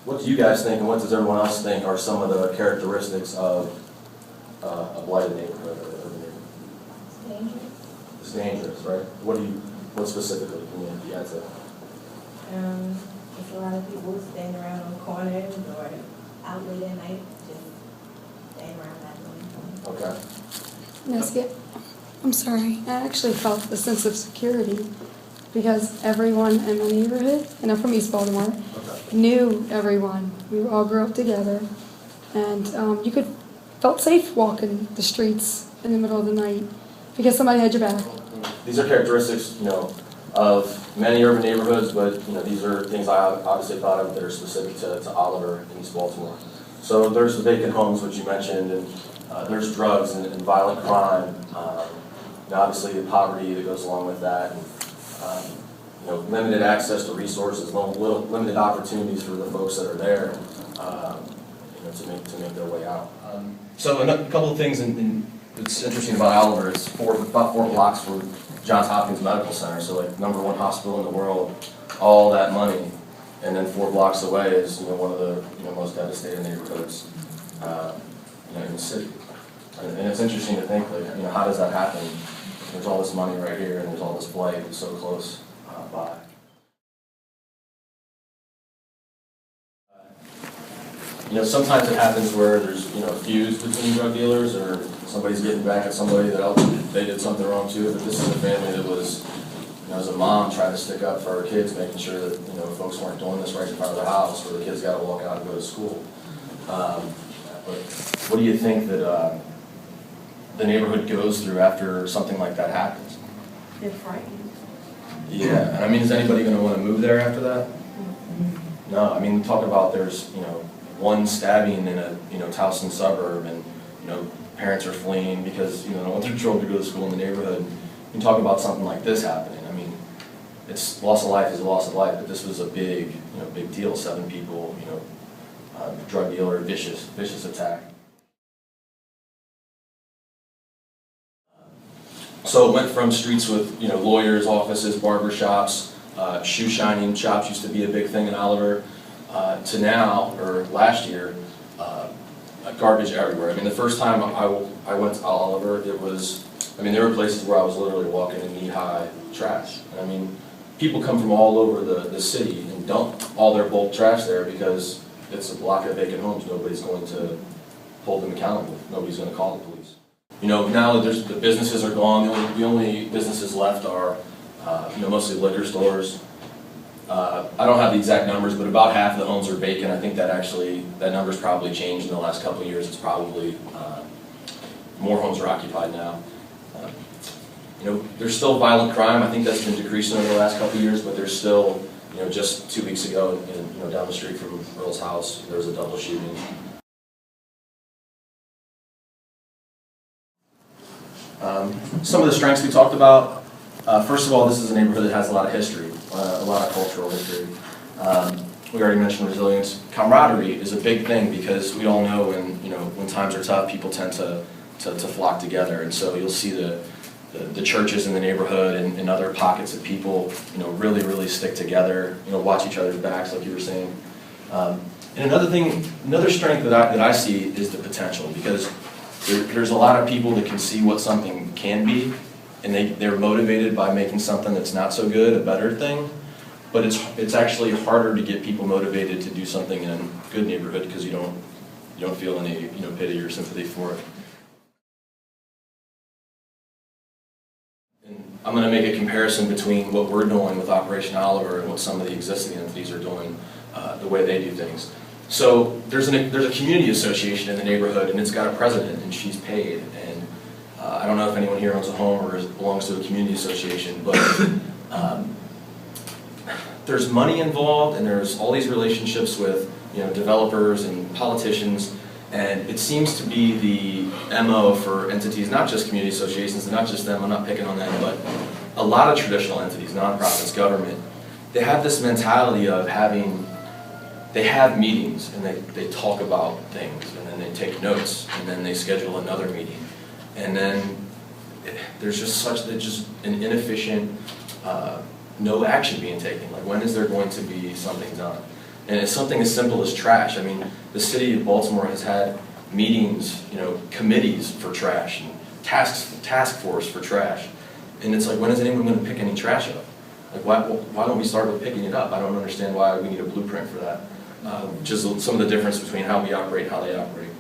what do you guys think, and what does everyone else think are some of the characteristics of a blighted neighborhood or urban neighborhood? It's dangerous. It's dangerous, right? What specifically can you add to that? There's a lot of people standing around on corners or out late at night, just staying around that way. Okay. Nesbitt, I'm sorry. I actually felt a sense of security because everyone in my neighborhood, and I'm from East Baltimore, Okay. knew everyone. We all grew up together, and you felt safe walking the streets in the middle of the night because somebody had your back. These are characteristics, of many urban neighborhoods, but these are things I obviously thought of that are specific to Oliver in East Baltimore. So there's the vacant homes, which you mentioned, and there's drugs and violent crime. And obviously the poverty that goes along with that, and limited access to resources, limited opportunities for the folks that are there, to make their way out. So a couple of things that's interesting about Oliver. It's about 4 blocks from Johns Hopkins Medical Center, so like #1 hospital in the world, all that money, and then 4 blocks away is one of the most devastated neighborhoods in the city. And it's interesting to think, like, how does that happen? There's all this money right here, and there's all this blight so close by. Sometimes it happens where there's feuds between drug dealers, or somebody's getting back at somebody that they did something wrong to. But this is a family that was, as a mom, trying to stick up for her kids, making sure that folks weren't doing this right in front of their house, where the kids got to walk out and go to school. But what do you think that the neighborhood goes through after something like that happens? They're frightened. Yeah, and I mean, is anybody going to want to move there after that? No, I mean, talk about there's one stabbing in a Towson suburb, and parents are fleeing because they don't want their children to go to school in the neighborhood. You can talk about something like this happening. I mean, it's loss of life is a loss of life, but this was a big big deal. 7 people, drug dealer, vicious attack. So it went from streets with lawyers' offices, barber shops, shoe shining shops used to be a big thing in Oliver, to now, or last year, garbage everywhere. I mean, the first time I went to Oliver, there were places where I was literally walking in knee-high trash. I mean, people come from all over the city and dump all their bulk trash there because it's a block of vacant homes. Nobody's going to hold them accountable. Nobody's going to call the police. Now that the businesses are gone, the only businesses left are, mostly liquor stores. I don't have the exact numbers, but about half of the homes are vacant. I think that number's probably changed in the last couple of years. It's probably, more homes are occupied now. There's still violent crime. I think that's been decreasing over the last couple of years, but there's still, just 2 weeks ago, down the street from Earl's house, there was a double shooting. Some of the strengths we talked about, first of all, this is a neighborhood that has a lot of history, a lot of cultural history. We already mentioned resilience. Camaraderie is a big thing because we all know when times are tough, people tend to flock together, and so you'll see the churches in the neighborhood and other pockets of people, really stick together, watch each other's backs, like you were saying. And another strength that I see is the potential, because there's a lot of people that can see what something can be, and they're motivated by making something that's not so good a better thing. But it's actually harder to get people motivated to do something in a good neighborhood because you don't feel any pity or sympathy for it. And I'm going to make a comparison between what we're doing with Operation Oliver and what some of the existing entities are doing, the way they do things. So there's a community association in the neighborhood, and it's got a president, and she's paid. And I don't know if anyone here owns a home or belongs to a community association, but there's money involved, and there's all these relationships with developers and politicians, and it seems to be the MO for entities, not just community associations, and not just them. I'm not picking on them, but a lot of traditional entities, nonprofits, government. They have this mentality of they have meetings and they talk about things, and then they take notes, and then they schedule another meeting, and then there's just an inefficient, no action being taken. Like, when is there going to be something done? And it's something as simple as trash. I mean, the city of Baltimore has had meetings, committees for trash and task force for trash. And it's like, when is anyone going to pick any trash up? Like, why don't we start with picking it up? I don't understand why we need a blueprint for that. Just some of the difference between how we operate and how they operate.